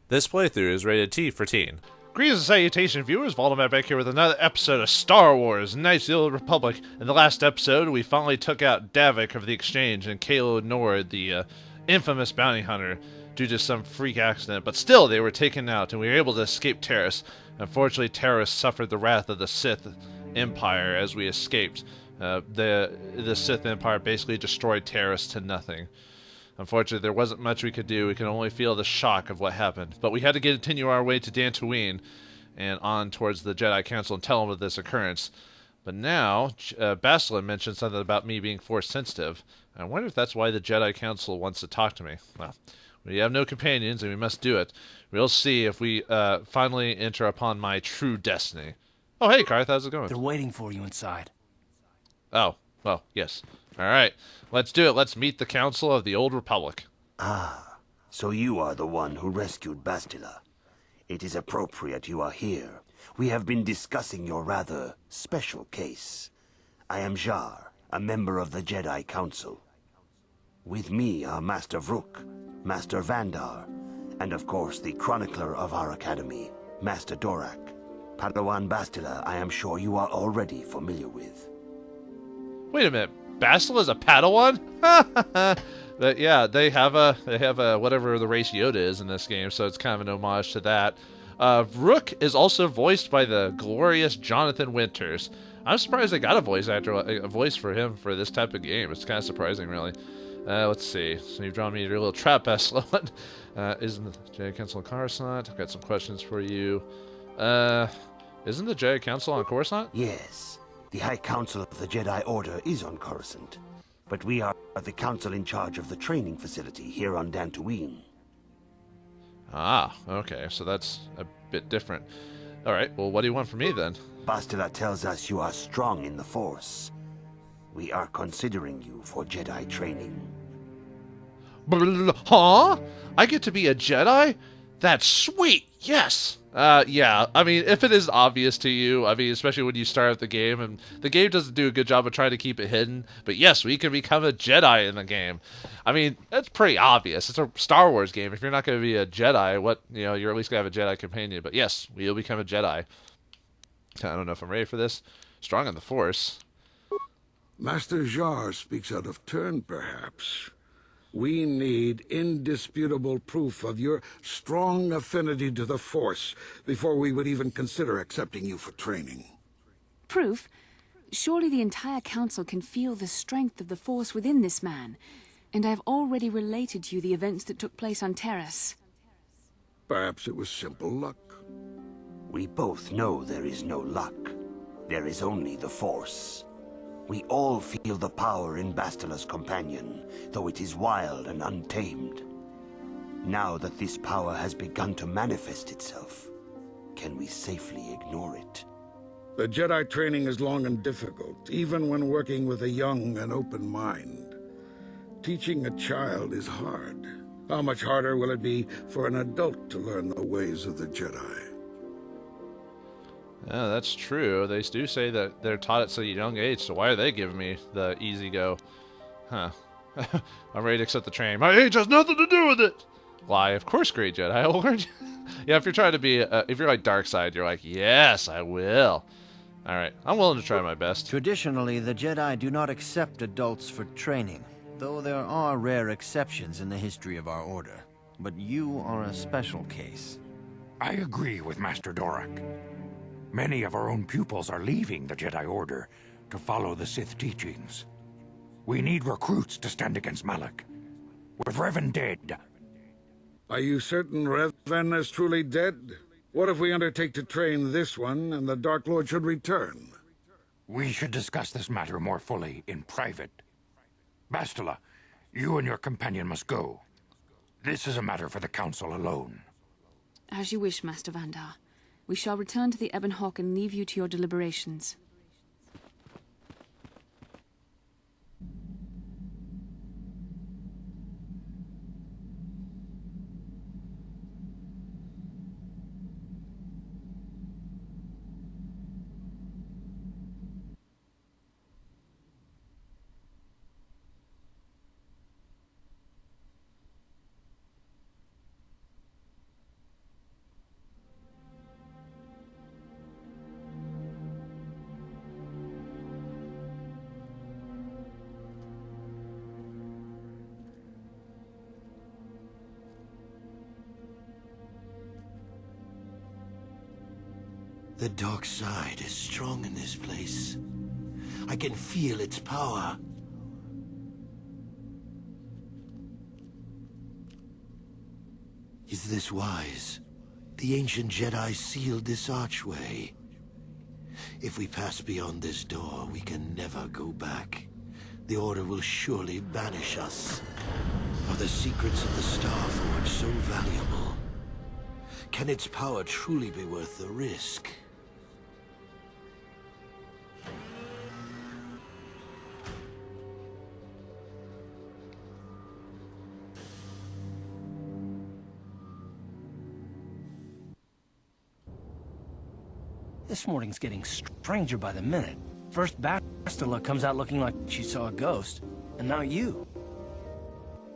This playthrough is rated T for teen. Greetings and salutation, viewers. Voldemort back here with another episode of Star Wars: Knights of the Old Republic. In the last episode, we finally took out Davik of the Exchange and Kalo Nord, the infamous bounty hunter, due to some freak accident. But still, they were taken out, and we were able to escape Terrace. Unfortunately, Terrace suffered the wrath of the Sith Empire as we escaped. The Sith Empire basically destroyed Terrace to nothing. Unfortunately, there wasn't much we could do. We could only feel the shock of what happened. But we had to continue our way to Dantooine and on towards the Jedi Council and tell them of this occurrence. But now, Bastila mentioned something about me being Force-sensitive. I wonder if that's why the Jedi Council wants to talk to me. Well, we have no companions, and we must do it. We'll see if we finally enter upon my true destiny. Oh, hey, Karth, how's it going? They're waiting for you inside. Oh, well, yes. All right, let's do it. Let's meet the Council of the Old Republic. Ah, so you are the one who rescued Bastila. It is appropriate you are here. We have been discussing your rather special case. I am Jar, a member of the Jedi Council. With me are Master Vrook, Master Vandar, and of course the chronicler of our academy, Master Dorak. Padawan Bastila, I am sure you are already familiar with. Wait a minute. Bastila is a Padawan? But yeah, they have a whatever the race Yoda is in this game, so it's kind of an homage to that. Rook is also voiced by the glorious Jonathan Winters. I'm surprised they got a voice for him for this type of game. It's kind of surprising, really. Let's see. So you've drawn me your little trap, Bastila. Isn't the Jedi Council on Coruscant? I've got some questions for you. Isn't the Jedi Council on Coruscant? Yes. The High Council of the Jedi Order is on Coruscant, but we are the council in charge of the training facility here on Dantooine. Ah, okay, so that's a bit different. Alright, well, what do you want from me, then? Bastila tells us you are strong in the Force. We are considering you for Jedi training. Huh? I get to be a Jedi? That's sweet! Yes! Yeah, I mean, if it is obvious to you, I mean, especially when you start out the game, and the game doesn't do a good job of trying to keep it hidden, but yes, we can become a Jedi in the game. I mean, that's pretty obvious. It's a Star Wars game. If you're not going to be a Jedi, you're at least going to have a Jedi companion, but yes, we'll become a Jedi. I don't know if I'm ready for this. Strong in the Force. Master Jar speaks out of turn, perhaps. We need indisputable proof of your strong affinity to the Force before we would even consider accepting you for training. Proof? Surely the entire council can feel the strength of the Force within this man, and I've already related to you the events that took place on Terrace. Perhaps it was simple luck. We both know there is no luck. There is only the Force. We all feel the power in Bastila's companion, though it is wild and untamed. Now that this power has begun to manifest itself, can we safely ignore it? The Jedi training is long and difficult, even when working with a young and open mind. Teaching a child is hard. How much harder will it be for an adult to learn the ways of the Jedi? Yeah, that's true. They do say that they're taught at such a young age, so why are they giving me the easy go? Huh. I'm ready to accept the training. My age has nothing to do with it! Why, of course, great Jedi Lord. Yeah, if you're trying to be, if you're like dark side, you're like, yes, I will. Alright, I'm willing to try my best. Traditionally, the Jedi do not accept adults for training, though there are rare exceptions in the history of our order. But you are a special case. I agree with Master Dorak. Many of our own pupils are leaving the Jedi Order to follow the Sith teachings. We need recruits to stand against Malak. With Revan dead... Are you certain Revan is truly dead? What if we undertake to train this one and the Dark Lord should return? We should discuss this matter more fully in private. Bastila, you and your companion must go. This is a matter for the Council alone. As you wish, Master Vandar. We shall return to the Ebon Hawk and leave you to your deliberations. The dark side is strong in this place. I can feel its power. Is this wise? The ancient Jedi sealed this archway. If we pass beyond this door, we can never go back. The Order will surely banish us. Are the secrets of the Star Forge so valuable? Can its power truly be worth the risk? This morning's getting stranger by the minute. First Bastila comes out looking like she saw a ghost, and now you.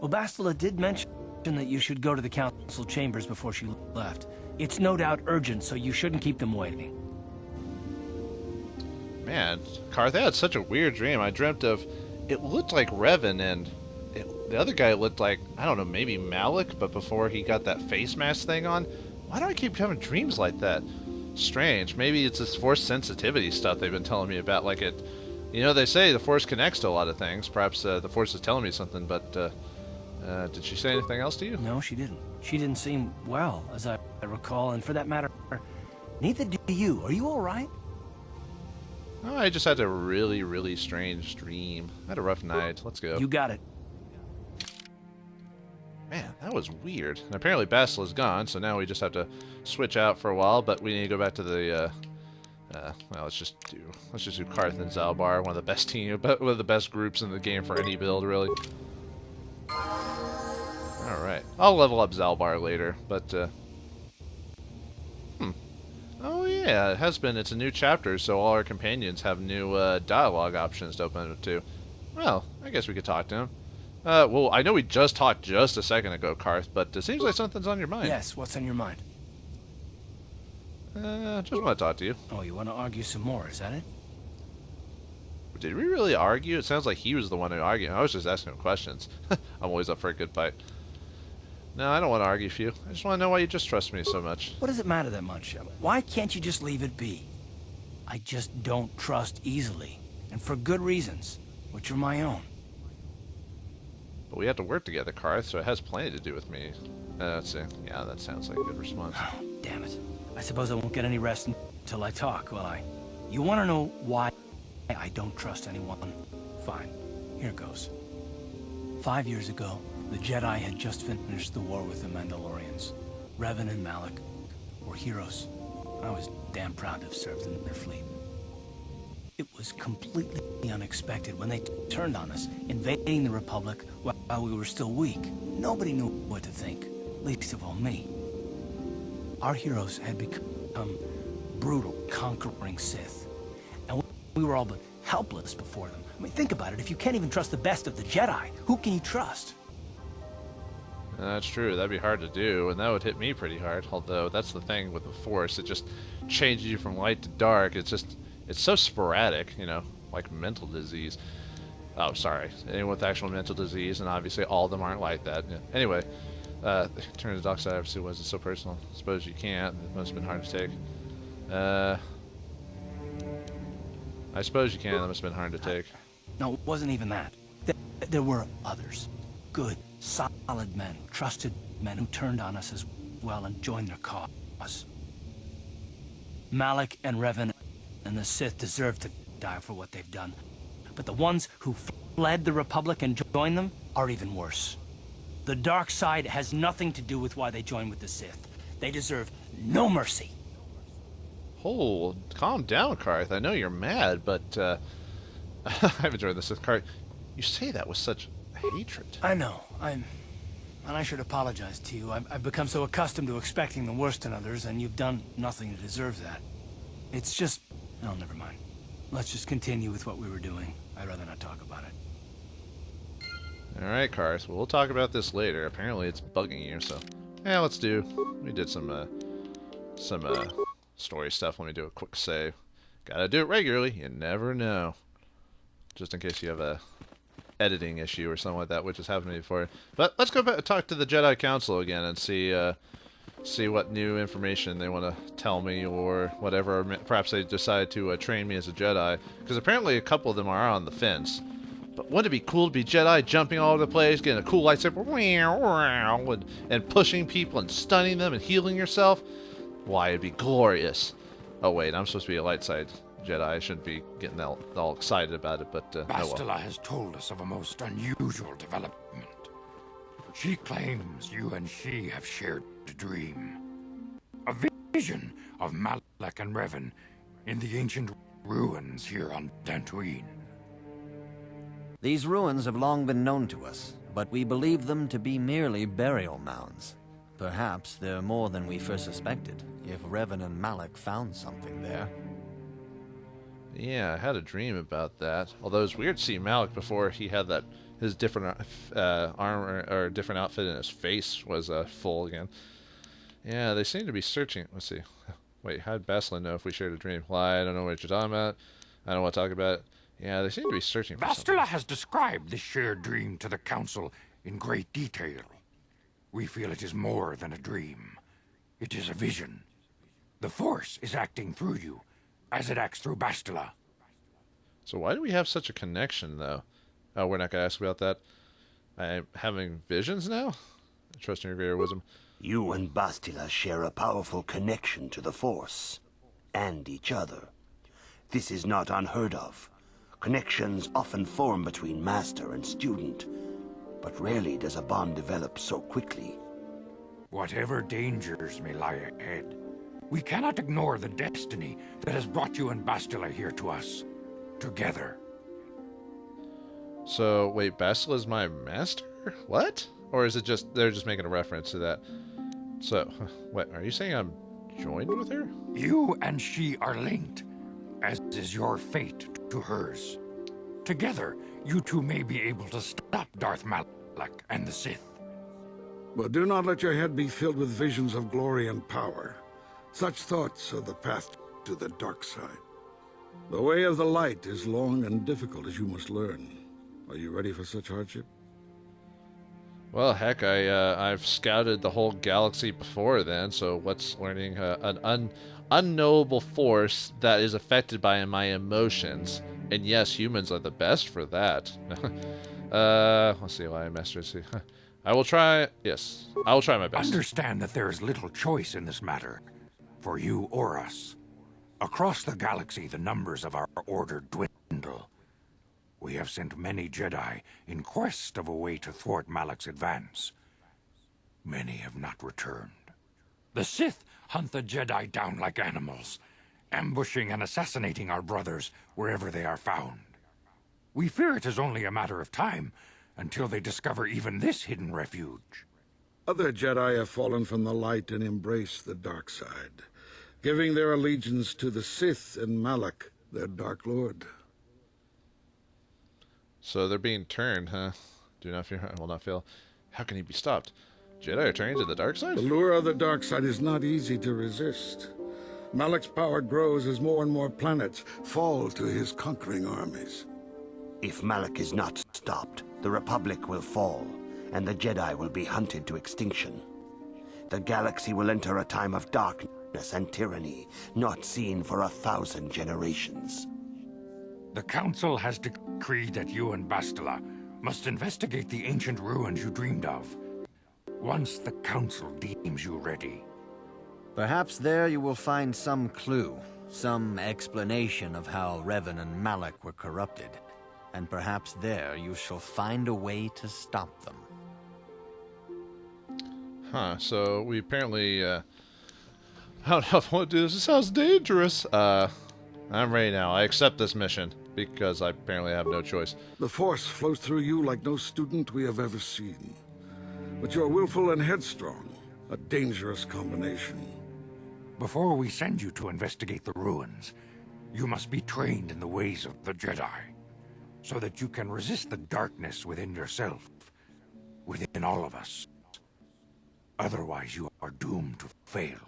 Well, Bastila did mention that you should go to the council chambers before she left. It's no doubt urgent, so you shouldn't keep them waiting. Man, Karth, I had such a weird dream. I dreamt of... It looked like Revan, and the other guy looked like, I don't know, maybe Malik, but before he got that face mask thing on. Why do I keep having dreams like that? Strange. Maybe it's this force sensitivity stuff they've been telling me about. Like it, you know, they say the force connects to a lot of things. Perhaps the force is telling me something. But did she say anything else to you? No, she didn't. She didn't seem well, as I recall. And for that matter, neither do you. Are you all right? Oh, I just had a really, really strange dream. I had a rough night. Let's go. You got it. Man, that was weird. And apparently Bastila's gone, so now we just have to switch out for a while, but we need to go back to the, well, let's just do Karth and Zalbar, one of the best one of the best groups in the game for any build, really. Alright. I'll level up Zalbar later, but, Oh yeah, it has been. It's a new chapter, so all our companions have new, dialogue options to open up to. Well, I guess we could talk to him. Well, I know we just talked just a second ago, Karth, but it seems like something's on your mind. Yes, what's on your mind? Just want to talk to you. Oh, you want to argue some more, is that it? Did we really argue? It sounds like he was the one who argued. I was just asking him questions. I'm always up for a good fight. No, I don't want to argue with you. I just want to know why you just trust me so much. What does it matter that much? Why can't you just leave it be? I just don't trust easily, and for good reasons, which are my own. But we have to work together, Karth, so it has plenty to do with me. Let's see. Yeah, that sounds like a good response. Oh, damn it. I suppose I won't get any rest until I talk, will I? You want to know why I don't trust anyone? Fine. Here goes. 5 years ago, the Jedi had just finished the war with the Mandalorians. Revan and Malik were heroes. I was damn proud to have served in their fleet. It was completely unexpected when they turned on us, invading the Republic while we were still weak. Nobody knew what to think, least of all me. Our heroes had become brutal, conquering Sith, and we were all but helpless before them. I mean, think about it. If you can't even trust the best of the Jedi, who can you trust? That's true. That'd be hard to do, and that would hit me pretty hard. Although, that's the thing with the Force. It just changes you from light to dark. It's so sporadic, you know, like mental disease. Oh, sorry. Anyone with actual mental disease, and obviously all of them aren't like that. Yeah. Anyway, turn to the dark side, obviously wasn't so personal. Suppose you can't. It must have been hard to take. I suppose you can. That must have been hard to take. No, it wasn't even that. There were others. Good, solid men, trusted men who turned on us as well and joined their cause. Malik and Revan and the Sith deserve to die for what they've done. But the ones who fled the Republic and joined them are even worse. The dark side has nothing to do with why they joined with the Sith. They deserve no mercy. Oh, calm down, Karth. I know you're mad, but I've enjoyed this. Karth, you say that with such hatred. I know. And I should apologize to you. I've become so accustomed to expecting the worst in others, and you've done nothing to deserve that. It's just... Oh, never mind. Let's just continue with what we were doing. I'd rather not talk about it. Alright, Karth. Well, we'll talk about this later. Apparently it's bugging you, so... Yeah, let's do... We did some story stuff. Let me do a quick save. Gotta do it regularly. You never know. Just in case you have a editing issue or something like that, which has happened to me before. But let's go back and talk to the Jedi Council again and see see what new information they want to tell me or whatever. Or perhaps they decide to train me as a Jedi, because apparently a couple of them are on the fence. But wouldn't it be cool to be Jedi, jumping all over the place, getting a cool lightsaber, and pushing people and stunning them and healing yourself? Why, it'd be glorious. Oh wait, I'm supposed to be a light side Jedi. I shouldn't be getting all excited about it, but oh well. Bastila has told us of a most unusual development. She claims you and she have shared a dream. A vision of Malak and Revan in the ancient ruins here on Dantooine. These ruins have long been known to us, but we believe them to be merely burial mounds. Perhaps they're more than we first suspected, if Revan and Malak found something there. Yeah, I had a dream about that. Although it was weird to see Malak before he had his different armor or different outfit, and his face was full again. Yeah, they seem to be searching. Let's see. Wait, how did Bastila know if we shared a dream? Well, I don't know what you're talking about. I don't want to talk about it. Yeah, they seem to be searching for something. Bastila has described this shared dream to the Council in great detail. We feel it is more than a dream. It is a vision. The Force is acting through you, as it acts through Bastila. So why do we have such a connection, though? Oh, we're not going to ask about that. I'm having visions now? Trusting your greater wisdom. You and Bastila share a powerful connection to the Force, and each other. This is not unheard of. Connections often form between master and student, but rarely does a bond develop so quickly. Whatever dangers may lie ahead, we cannot ignore the destiny that has brought you and Bastila here to us, together. So, wait, Bastila's my master? What? Or is it just, they're just making a reference to that? So, what, are you saying I'm joined with her? You and she are linked, as is your fate to hers. Together, you two may be able to stop Darth Malak and the Sith. But do not let your head be filled with visions of glory and power. Such thoughts are the path to the dark side. The way of the light is long and difficult, as you must learn. Are you ready for such hardship? Well, heck, I've scouted the whole galaxy before then, so what's learning an unknowable force that is affected by my emotions? And yes, humans are the best for that. Let's see why I mastered. I will try. Yes, I will try my best. Understand that there is little choice in this matter, for you or us. Across the galaxy, the numbers of our order dwindle. We have sent many Jedi in quest of a way to thwart Malak's advance. Many have not returned. The Sith hunt the Jedi down like animals, ambushing and assassinating our brothers wherever they are found. We fear it is only a matter of time until they discover even this hidden refuge. Other Jedi have fallen from the light and embraced the dark side, giving their allegiance to the Sith and Malak, their Dark Lord. So they're being turned, huh? Do not fear, I will not fail. How can he be stopped? Jedi are turning to the dark side? The lure of the dark side is not easy to resist. Malak's power grows as more and more planets fall to his conquering armies. If Malak is not stopped, the Republic will fall, and the Jedi will be hunted to extinction. The galaxy will enter a time of darkness and tyranny, not seen for 1,000 generations. The Council has decreed that you and Bastila must investigate the ancient ruins you dreamed of. Once the Council deems you ready. Perhaps there you will find some clue, some explanation of how Revan and Malak were corrupted. And perhaps there you shall find a way to stop them. Huh, so we apparently, I don't know if I want to do this. It sounds dangerous. I'm ready now. I accept this mission, because I apparently have no choice. The Force flows through you like no student we have ever seen. But you're willful and headstrong, a dangerous combination. Before we send you to investigate the ruins, you must be trained in the ways of the Jedi, so that you can resist the darkness within yourself, within all of us. Otherwise, you are doomed to fail.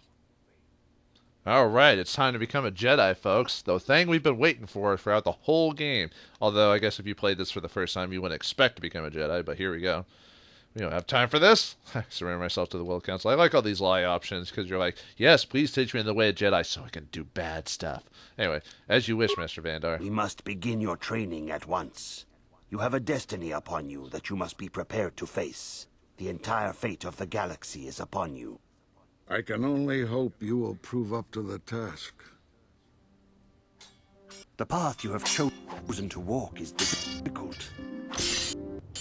Alright, it's time to become a Jedi, folks. The thing we've been waiting for throughout the whole game. Although, I guess if you played this for the first time, you wouldn't expect to become a Jedi, but here we go. you don't have time for this? I surrender myself to the will council. I like all these lie options because you're like, yes, please teach me in the way of Jedi so I can do bad stuff. Anyway, as you wish, Master Vandar. We must begin your training at once. You have a destiny upon you that you must be prepared to face. The entire fate of the galaxy is upon you. I can only hope you will prove up to the task. The path you have chosen to walk is difficult.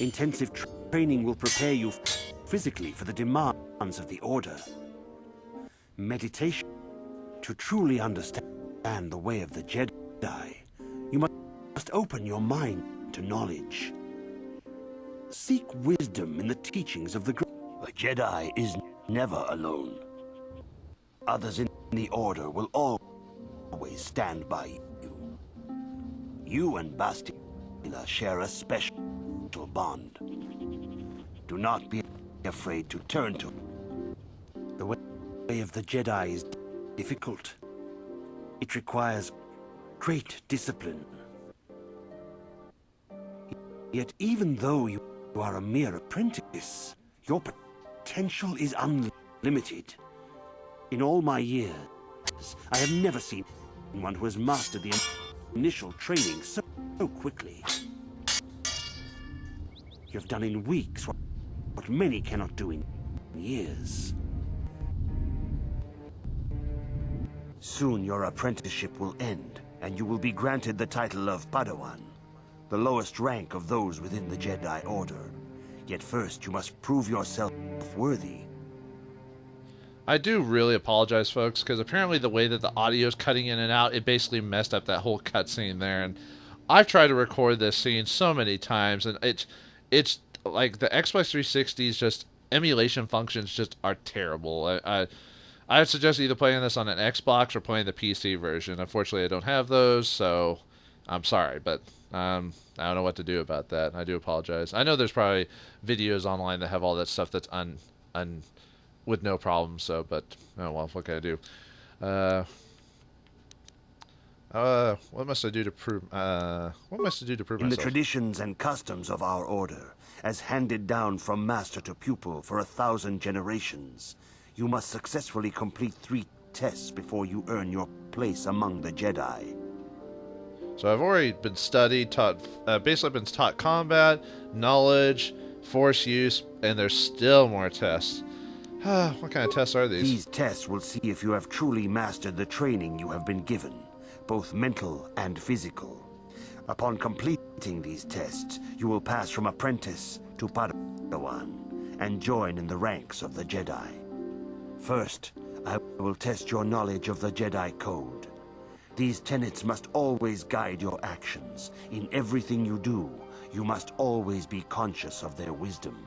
Intensive training will prepare you physically for the demands of the Order. Meditation. To truly understand the way of the Jedi, you must open your mind to knowledge. Seek wisdom in the teachings of the great. A Jedi is never alone. Others in the Order will always stand by you. You and Bastila share a special bond. Do not be afraid to turn to it. The way of the Jedi is difficult. It requires great discipline. Yet even though you are a mere apprentice, your potential is unlimited. In all my years, I have never seen one who has mastered the initial training so quickly. You have done in weeks what many cannot do in years. Soon your apprenticeship will end, and you will be granted the title of padawan, the lowest rank of those within the Jedi Order. Yet first you must prove yourself worthy. I do really apologize, folks, because apparently the way that the audio is cutting in and out, it basically messed up that whole cutscene there. And I've tried to record this scene so many times, and it's like the Xbox 360's just emulation functions just are terrible. I would suggest either playing this on an Xbox or playing the PC version. Unfortunately, I don't have those, so I'm sorry, but I don't know what to do about that. I do apologize. I know there's probably videos online that have all that stuff that's with no problem. So, but oh well, what can I do? What must I do to prove? What must I do to prove In myself? the traditions and customs of our order, as handed down from master to pupil for 1,000 generations, you must successfully complete 3 tests before you earn your place among the Jedi. So I've already been basically been taught combat, knowledge, force use, and there's still more tests. What kind of tests are these? These tests will see if you have truly mastered the training you have been given, both mental and physical. Upon completing these tests, you will pass from apprentice to padawan and join in the ranks of the Jedi. First, I will test your knowledge of the Jedi Code. These tenets must always guide your actions. In everything you do, you must always be conscious of their wisdom.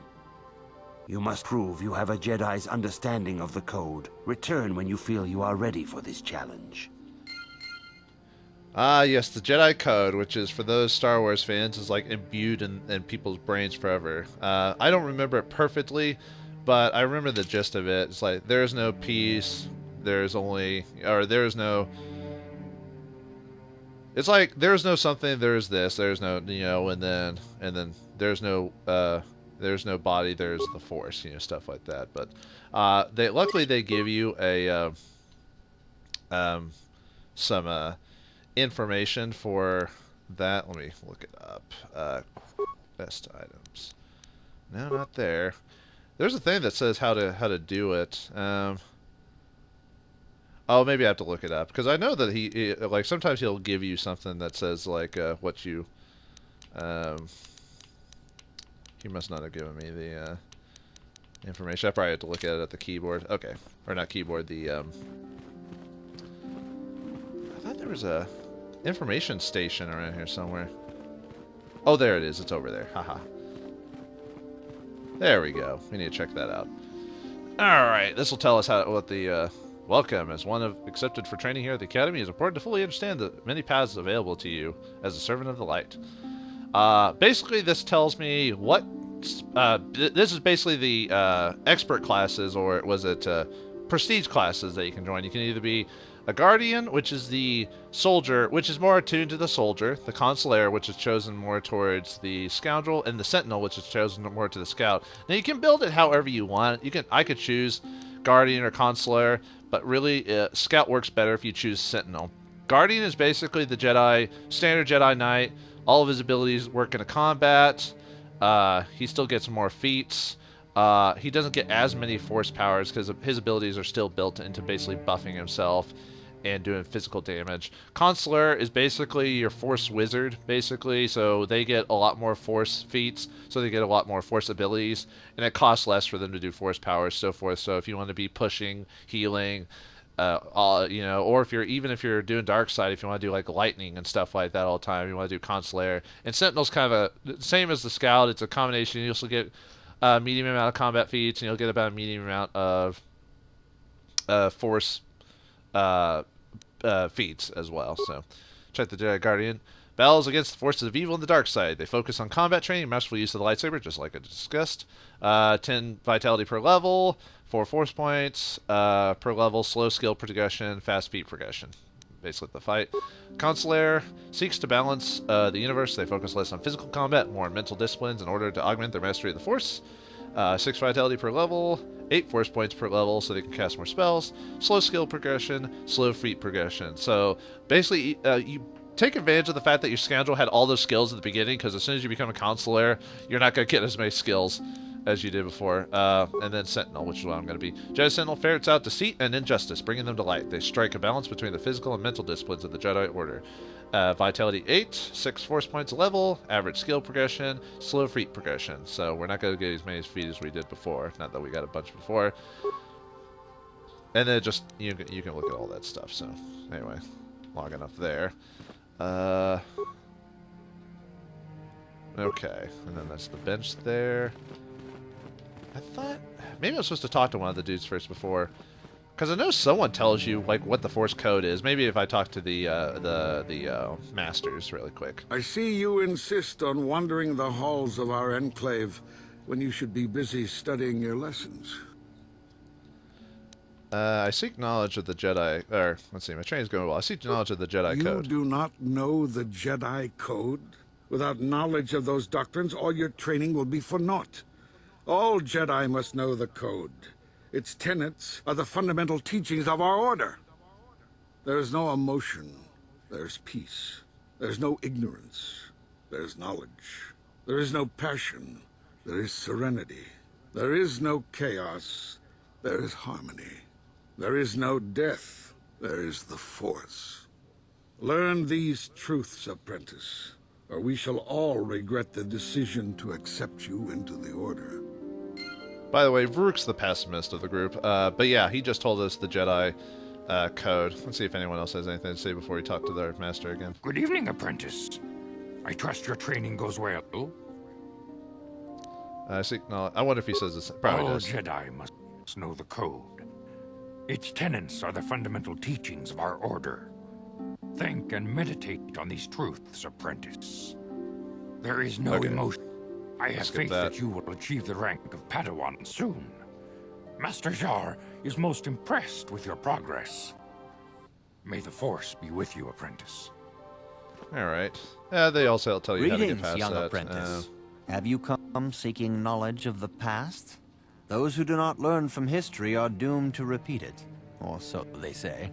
You must prove you have a Jedi's understanding of the Code. Return when you feel you are ready for this challenge. Ah, yes, the Jedi Code, which is, for those Star Wars fans, is like imbued in people's brains forever. I don't remember it perfectly, but I remember the gist of it. It's like, there is no peace, there's only, or there is no, it's like, there's no something, there's this, there's no, you know, and then there's no body, there's the Force, you know, stuff like that. But luckily they give you a some information for that. Let me look it up. Best items. No, not there. There's a thing that says how to do it. Oh, maybe I have to look it up, because I know that he like sometimes he'll give you something that says like what you. He must not have given me the information. I probably have to look at it at the keyboard. Okay, or not keyboard. The I thought there was a information station around here somewhere. Oh, there it is. It's over there. Haha. There we go. We need to check that out. All right, this will tell us what the welcome as one of accepted for training here at the Academy. It's important to fully understand the many paths available to you as a servant of the light. Basically, this tells me what. This is basically the expert classes, or was it prestige classes that you can join. You can either be a Guardian, which is the soldier, which is more attuned to the soldier, the Consular, which is chosen more towards the Scoundrel, and the Sentinel, which is chosen more to the Scout. Now you can build it however you want. I could choose Guardian or Consular, but really Scout works better if you choose Sentinel. Guardian is basically the standard Jedi Knight. All of his abilities work in a combat. He still gets more feats. He doesn't get as many force powers because his abilities are still built into basically buffing himself and doing physical damage. Consular is basically your force wizard, basically, so they get a lot more force feats, so they get a lot more force abilities, and it costs less for them to do force powers, so forth. So if you want to be pushing, healing, or if you're doing dark side, if you want to do like lightning and stuff like that all the time, you want to do Consular. And Sentinel's kind of the same as the Scout. It's a combination. You also get medium amount of combat feats, and you'll get about a medium amount of force feats as well. So check the Jedi Guardian. Battles against the forces of evil and the dark side. They focus on combat training, masterful use of the lightsaber, just like I discussed. 10 vitality per level, 4 force points per level, slow skill progression, fast feat progression. Basically the fight. Consular seeks to balance the universe. They focus less on physical combat, more on mental disciplines in order to augment their mastery of the Force. 6 vitality per level, 8 force points per level, so they can cast more spells. Slow skill progression, slow feat progression. So basically, you take advantage of the fact that your Scoundrel had all those skills at the beginning, because as soon as you become a Consular, you're not going to get as many skills as you did before. And then Sentinel, which is what I'm going to be. Jedi Sentinel ferrets out deceit and injustice, bringing them to light. They strike a balance between the physical and mental disciplines of the Jedi Order. Vitality 8, 6 force points a level, average skill progression, slow feat progression. So we're not going to get as many feet as we did before. Not that we got a bunch before. And then just, you can look at all that stuff. So anyway, long enough there. Okay, and then that's the bench there. I thought maybe I was supposed to talk to one of the dudes first before, because I know someone tells you like what the Force code is. Maybe if I talk to the masters really quick. I see you insist on wandering the halls of our enclave when you should be busy studying your lessons. I seek knowledge of the Jedi, or let's see, my training's going well. I seek knowledge of the Jedi code. You do not know the Jedi code? Without knowledge of those doctrines, all your training will be for naught. All Jedi must know the code. Its tenets are the fundamental teachings of our order. There is no emotion. There's peace. There's no ignorance. There's knowledge. There is no passion. There is serenity. There is no chaos. There is harmony. There is no death. There is the Force. Learn these truths, apprentice, or we shall all regret the decision to accept you into the Order. By the way, Rook's the pessimist of the group. But yeah, he just told us the Jedi code. Let's see if anyone else has anything to say before we talk to their master again. Good evening, apprentice. I trust your training goes well. I wonder if he says this. Probably All does. Jedi must know the code. Its tenets are the fundamental teachings of our order. Think and meditate on these truths, apprentice. There is no emotion. I have faith that you will achieve the rank of padawan soon. Master Jar is most impressed with your progress. May the Force be with you, apprentice. All right. They also tell you how to get Greetings, past young that. apprentice. Have you come seeking knowledge of the past? Those who do not learn from history are doomed to repeat it, or so they say.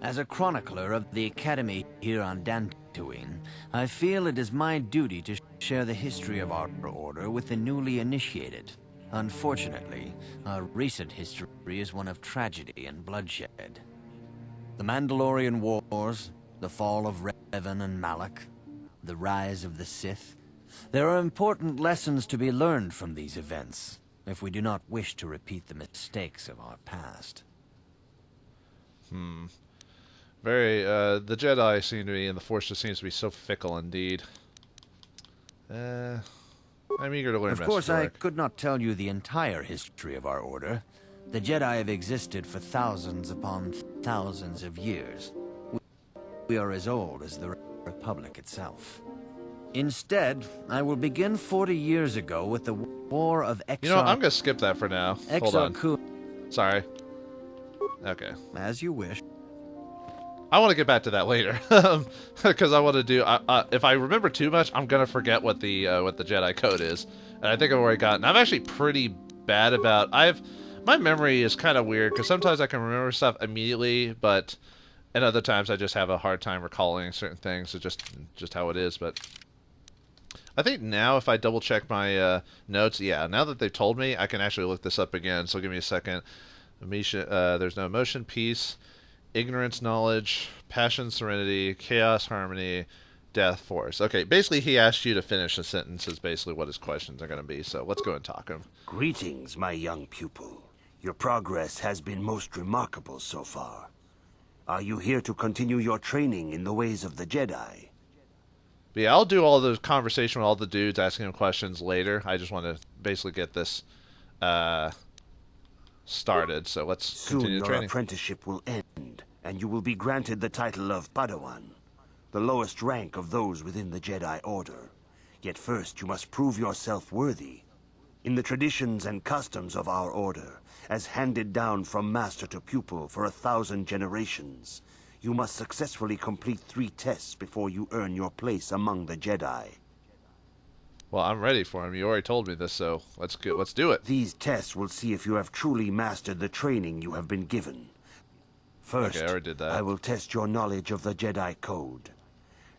As a chronicler of the Academy here on Dantooine, I feel it is my duty to share the history of our order with the newly initiated. Unfortunately, our recent history is one of tragedy and bloodshed. The Mandalorian Wars, the fall of Revan and Malak, the rise of the Sith. There are important lessons to be learned from these events, if we do not wish to repeat the mistakes of our past. The Jedi seem to be, and the Force just seems to be so fickle indeed. I'm eager to learn. Of course, I could not tell you the entire history of our order. The Jedi have existed for thousands upon thousands of years. We are as old as the Republic itself. Instead, I will begin 40 years ago with the War of Exar... You know, I'm going to skip that for now. Hold on. Sorry. Okay. As you wish. I want to get back to that later, because I want to do. If I remember too much, I'm gonna forget what the Jedi code is, and I think I've already gotten. I'm actually pretty bad about. My memory is kind of weird because sometimes I can remember stuff immediately, and other times I just have a hard time recalling certain things. It's just how it is. But I think now if I double check my notes, yeah, now that they've told me, I can actually look this up again. So give me a second. There's no emotion, peace. Ignorance, knowledge, passion, serenity, chaos, harmony, death, force. Okay, basically he asked you to finish a sentence is basically what his questions are going to be, so let's go and talk to him. Greetings, my young pupil. Your progress has been most remarkable so far. Are you here to continue your training in the ways of the Jedi? But yeah, I'll do all the conversation with all the dudes asking him questions later. I just want to basically get this started, so let's continue the training. Soon your apprenticeship will end, and you will be granted the title of padawan, the lowest rank of those within the Jedi Order. Yet first you must prove yourself worthy. In the traditions and customs of our order, as handed down from master to pupil for 1,000 generations, you must successfully complete 3 tests before you earn your place among the Jedi. Well, I'm ready for him. You already told me this, so let's do it. These tests will see if you have truly mastered the training you have been given. First, okay, I already did that. I will test your knowledge of the Jedi Code.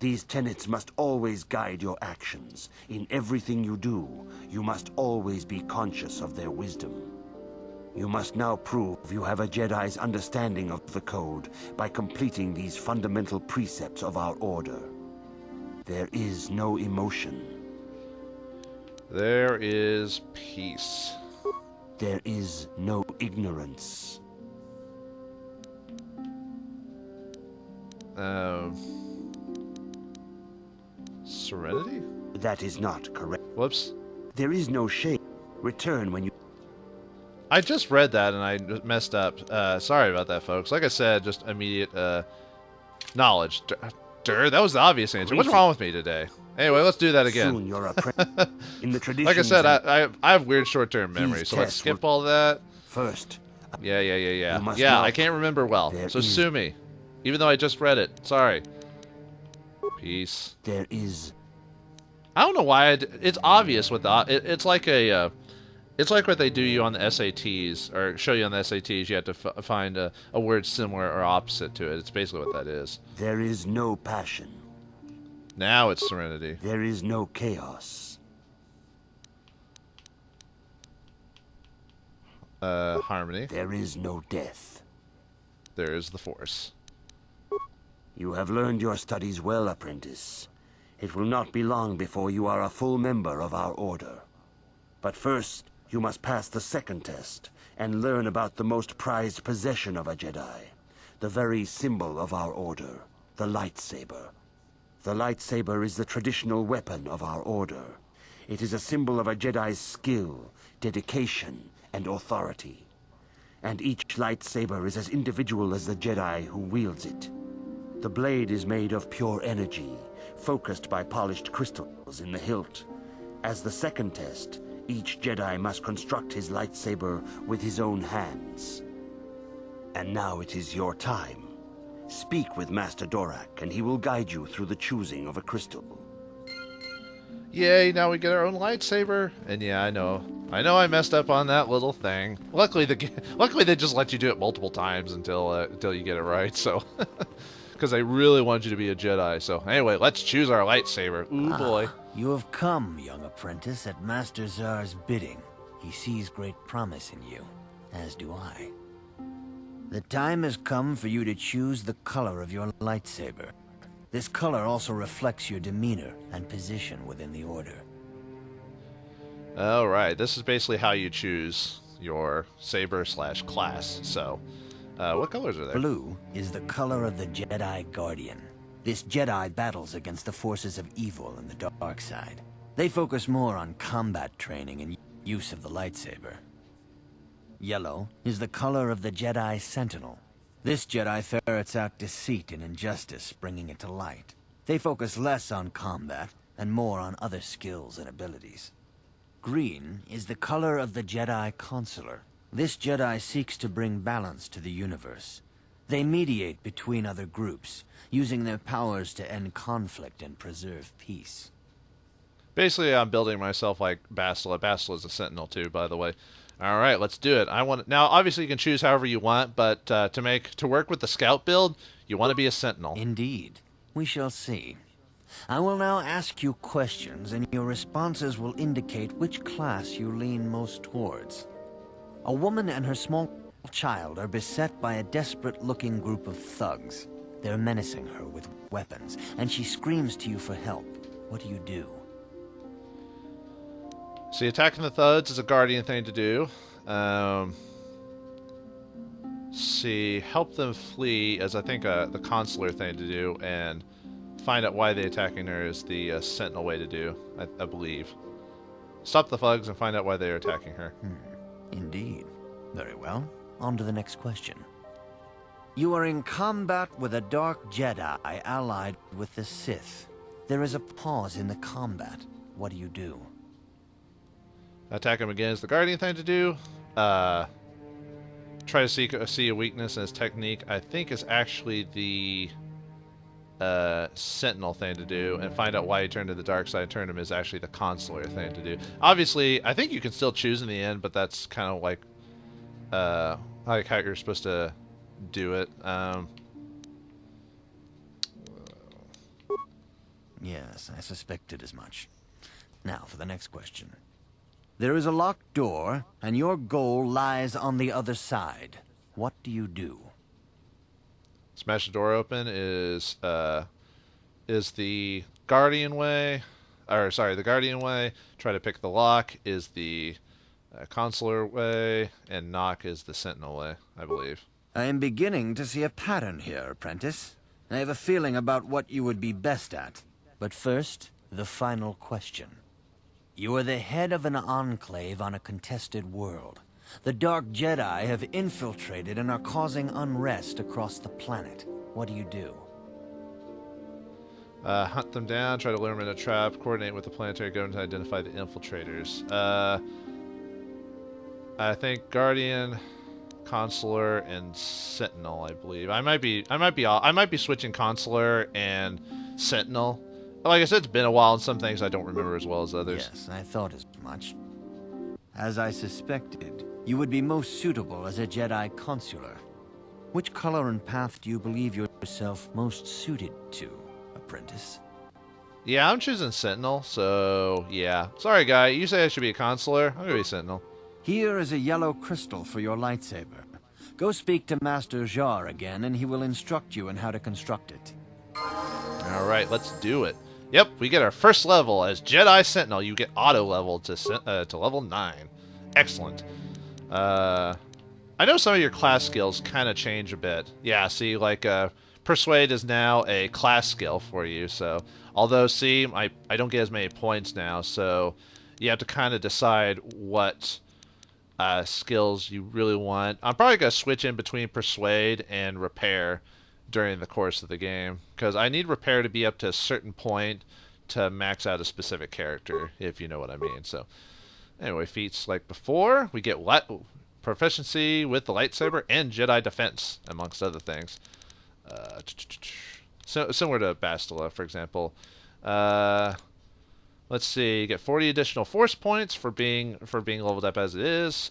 These tenets must always guide your actions. In everything you do, you must always be conscious of their wisdom. You must now prove you have a Jedi's understanding of the Code by completing these fundamental precepts of our order. There is no emotion. There is peace. There is no ignorance. Serenity? That is not correct. Whoops. There is no shame. Return when you... I just read that and I messed up. Sorry about that, folks. Like I said, just immediate knowledge. That was the obvious answer. What's wrong with me today? Anyway, let's do that again. Soon you're in the traditions. Like I said, I have weird short-term memory, so let's skip all that. First. Yeah. Yeah, I can't remember well, so sue me. Even though I just read it. Sorry. Peace. There is... I don't know why it's obvious with the... It's like a... It's like what they do you on the SATs, or show you on the SATs. You have to find a word similar or opposite to it. It's basically what that is. There is no passion. Now it's serenity. There is no chaos. Harmony. There is no death. There is the force. You have learned your studies well, apprentice. It will not be long before you are a full member of our order. But first, you must pass the second test and learn about the most prized possession of a Jedi, the very symbol of our order, the lightsaber. The lightsaber is the traditional weapon of our order. It is a symbol of a Jedi's skill, dedication, and authority. And each lightsaber is as individual as the Jedi who wields it. The blade is made of pure energy, focused by polished crystals in the hilt. As the second test, each Jedi must construct his lightsaber with his own hands. And now it is your time. Speak with Master Dorak, and he will guide you through the choosing of a crystal. Yay, now we get our own lightsaber. And yeah, I know I messed up on that little thing. Luckily they just let you do it multiple times until you get it right, so... Because they really want you to be a Jedi. So anyway, let's choose our lightsaber. Ooh, boy. You have come, young apprentice, at Master Zar's bidding. He sees great promise in you, as do I. The time has come for you to choose the color of your lightsaber. This color also reflects your demeanor and position within the Order. Alright, this is basically how you choose your saber/class, so... what colors are there? Blue is the color of the Jedi Guardian. This Jedi battles against the forces of evil and the dark side. They focus more on combat training and use of the lightsaber. Yellow is the color of the Jedi Sentinel. This Jedi ferrets out deceit and injustice, bringing it to light. They focus less on combat and more on other skills and abilities. Green is the color of the Jedi Consular. This Jedi seeks to bring balance to the universe. They mediate between other groups, using their powers to end conflict and preserve peace. Basically, I'm building myself like Bastila. Bastila's a Sentinel too, by the way. All right, let's do it. Now, obviously, you can choose however you want, but to work with the Scout build, you want to be a Sentinel. Indeed. We shall see. I will now ask you questions, and your responses will indicate which class you lean most towards. A woman and her small child are beset by a desperate-looking group of thugs. They're menacing her with weapons, and she screams to you for help. What do? See, attacking the thugs is a Guardian thing to do. See, help them flee is, I think, the Consular thing to do, and find out why they're attacking her is the Sentinel way to do, I believe. Stop the thugs and find out why they are attacking her. Indeed. Very well. On to the next question. You are in combat with a Dark Jedi allied with the Sith. There is a pause in the combat. What do? Attack him again is the Guardian thing to do. Try to see a weakness in his technique. I think is actually the Sentinel thing to do, and find out why he turned to the dark side. Turned him is actually the Consular thing to do. Obviously, I think you can still choose in the end, but that's kind of like how you're supposed to do it. Yes, I suspected as much. Now for the next question. There is a locked door, and your goal lies on the other side. What do? Smash the door open is the Guardian way, or sorry, the Guardian way. Try to pick the lock is the Consular way, and knock is the Sentinel way, I believe. I am beginning to see a pattern here, apprentice. I have a feeling about what you would be best at. But first, the final question. You are the head of an enclave on a contested world. The Dark Jedi have infiltrated and are causing unrest across the planet. What do? Hunt them down, try to lure them in a trap, coordinate with the planetary government to identify the infiltrators. I think Guardian, Consular, and Sentinel, I believe. I might be switching Consular and Sentinel. Like I said, it's been a while, and some things I don't remember as well as others. Yes, I thought as much. As I suspected, you would be most suitable as a Jedi Consular. Which color and path do you believe yourself most suited to, apprentice? Yeah, I'm choosing Sentinel, so yeah. Sorry, guy, you say I should be a Consular. I'm gonna be Sentinel. Here is a yellow crystal for your lightsaber. Go speak to Master Jar again, and he will instruct you in how to construct it. Alright, let's do it. Yep, we get our first level as Jedi Sentinel. You get auto-leveled to level 9. Excellent. I know some of your class skills kind of change a bit. Yeah, see, like, Persuade is now a class skill for you, so... Although, see, I don't get as many points now, so you have to kind of decide what skills you really want. I'm probably going to switch in between Persuade and Repair during the course of the game, because I need Repair to be up to a certain point to max out a specific character, if you know what I mean. So, anyway, feats like before, we get proficiency with the lightsaber and Jedi defense, amongst other things. So, similar to Bastila, for example. Let's see, you get 40 additional force points for being leveled up as it is.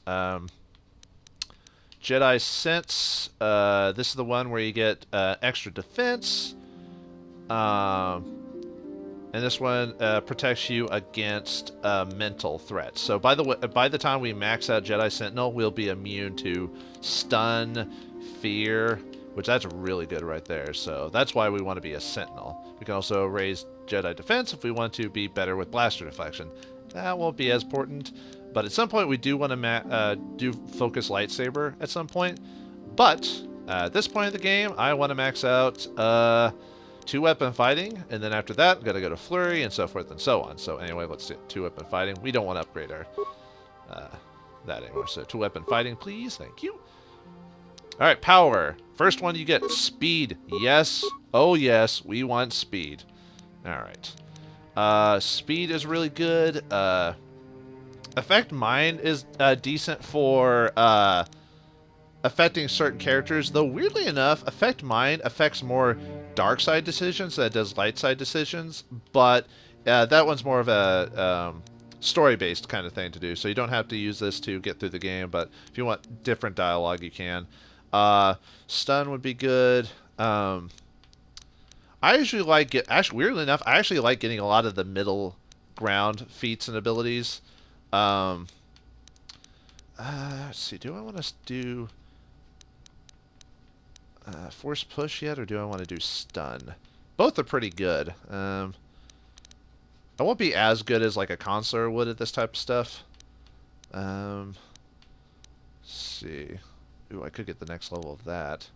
Jedi Sense, this is the one where you get extra defense. And this one protects you against mental threats. So by the time we max out Jedi Sentinel, we'll be immune to stun, fear, which that's really good right there. So that's why we want to be a Sentinel. We can also raise Jedi Defense if we want to be better with blaster deflection. That won't be as important. But at some point, we do want to do focus lightsaber at some point. But at this point of the game, I want to max out 2-weapon fighting, and then after that, I'm gonna go to flurry and so forth and so on. So anyway, let's do 2-weapon fighting. We don't want to upgrade our that anymore. So 2-weapon fighting, please. Thank you. All right, power. First one you get speed. Yes. Oh yes, we want speed. All right. Speed is really good. Affect Mind is decent for affecting certain characters, though weirdly enough, Affect Mind affects more dark side decisions than it does light side decisions, but that one's more of a story-based kind of thing to do, so you don't have to use this to get through the game, but if you want different dialogue, you can. Stun would be good. I usually like weirdly enough, I actually like getting a lot of the middle ground feats and abilities. Let's see, do I want to do force push yet, or do I want to do stun? Both are pretty good. I won't be as good as like a consular would at this type of stuff. Let's see. Ooh, I could get the next level of that.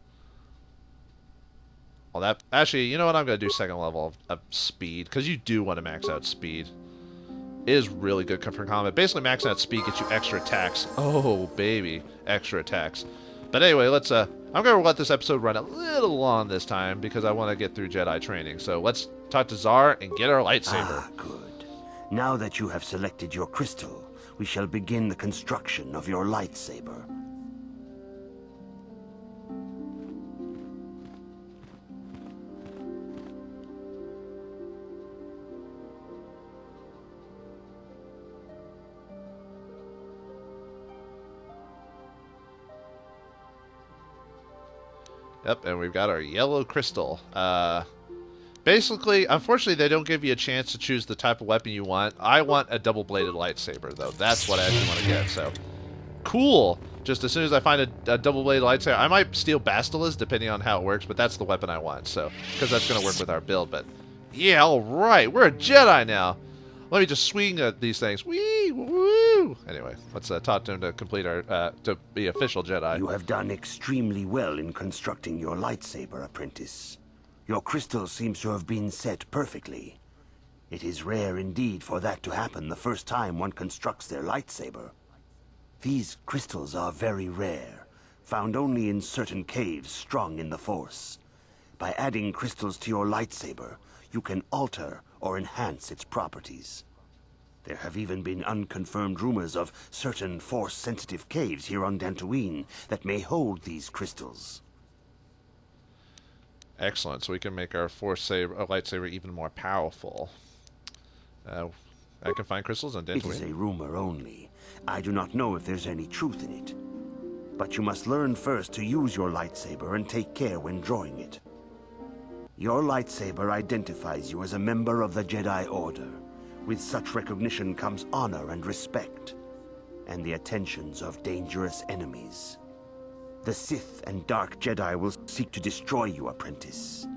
Well, that actually, you know what? I'm gonna do second level of speed, because you do want to max out speed. It is really good for combat. Basically, maxing out speed gets you extra attacks. Oh, baby, extra attacks. But anyway, let's. I'm gonna let this episode run a little long this time because I want to get through Jedi training. So let's talk to Zar and get our lightsaber. Ah, good. Now that you have selected your crystal, we shall begin the construction of your lightsaber. Yep, and we've got our yellow crystal. Basically, unfortunately, they don't give you a chance to choose the type of weapon you want. I want a double-bladed lightsaber, though. That's what I actually want to get, so... Cool! Just as soon as I find a double-bladed lightsaber, I might steal Bastila's, depending on how it works, but that's the weapon I want, so... Because that's going to work with our build, but... Yeah, alright! We're a Jedi now! Let me just swing at these things. Whee! Woo! Anyway, let's talk to him to complete our... to be official Jedi. You have done extremely well in constructing your lightsaber, apprentice. Your crystal seems to have been set perfectly. It is rare indeed for that to happen the first time one constructs their lightsaber. These crystals are very rare, found only in certain caves strong in the Force. By adding crystals to your lightsaber, you can alter or enhance its properties. There have even been unconfirmed rumors of certain Force-sensitive caves here on Dantooine that may hold these crystals. Excellent, so we can make our lightsaber even more powerful. I can find crystals on Dantooine. It is a rumor only. I do not know if there's any truth in it. But you must learn first to use your lightsaber and take care when drawing it. Your lightsaber identifies you as a member of the Jedi Order. With such recognition comes honor and respect, and the attentions of dangerous enemies. The Sith and Dark Jedi will seek to destroy you, apprentice.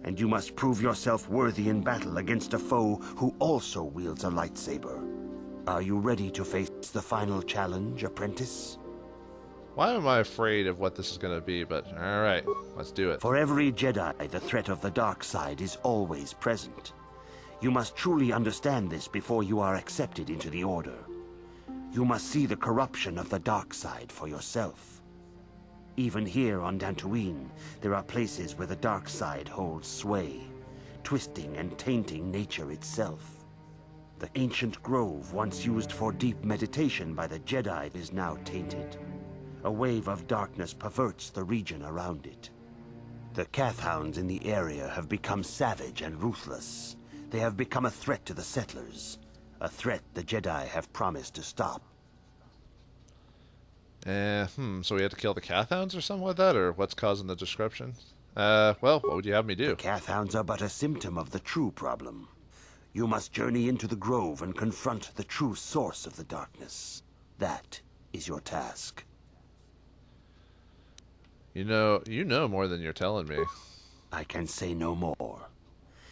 And you must prove yourself worthy in battle against a foe who also wields a lightsaber. Are you ready to face the final challenge, apprentice? Why am I afraid of what this is going to be, but alright, let's do it. For every Jedi, the threat of the dark side is always present. You must truly understand this before you are accepted into the Order. You must see the corruption of the dark side for yourself. Even here on Dantooine, there are places where the dark side holds sway, twisting and tainting nature itself. The ancient grove, once used for deep meditation by the Jedi, is now tainted. A wave of darkness perverts the region around it. The Kathhounds in the area have become savage and ruthless. They have become a threat to the settlers, a threat the Jedi have promised to stop. So we have to kill the Kathhounds or something like that, or what's causing the disruption? Well, what would you have me do? The Kathhounds are but a symptom of the true problem. You must journey into the grove and confront the true source of the darkness. That is your task. You know more than you're telling me. I can say no more.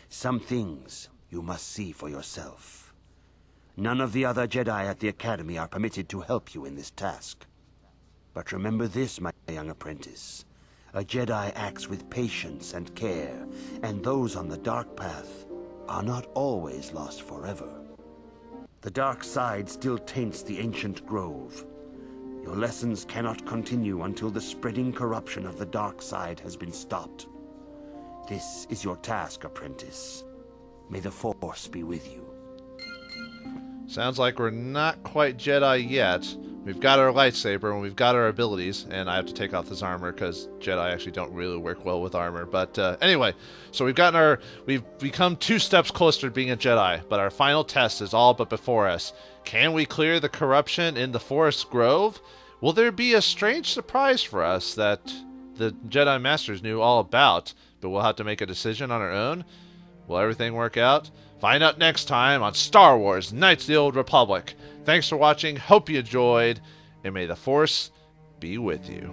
Some things you must see for yourself. None of the other Jedi at the Academy are permitted to help you in this task. But remember this, my young apprentice. A Jedi acts with patience and care, and those on the dark path are not always lost forever. The dark side still taints the ancient grove. Your lessons cannot continue until the spreading corruption of the dark side has been stopped. This is your task, apprentice. May the Force be with you. Sounds like we're not quite Jedi yet. We've got our lightsaber and we've got our abilities, and I have to take off this armor because Jedi actually don't really work well with armor. But anyway, so we've become 2 steps closer to being a Jedi, but our final test is all but before us. Can we clear the corruption in the Forest Grove? Will there be a strange surprise for us that the Jedi Masters knew all about, but we'll have to make a decision on our own? Will everything work out? Find out next time on Star Wars Knights of the Old Republic. Thanks for watching, hope you enjoyed, and may the Force be with you.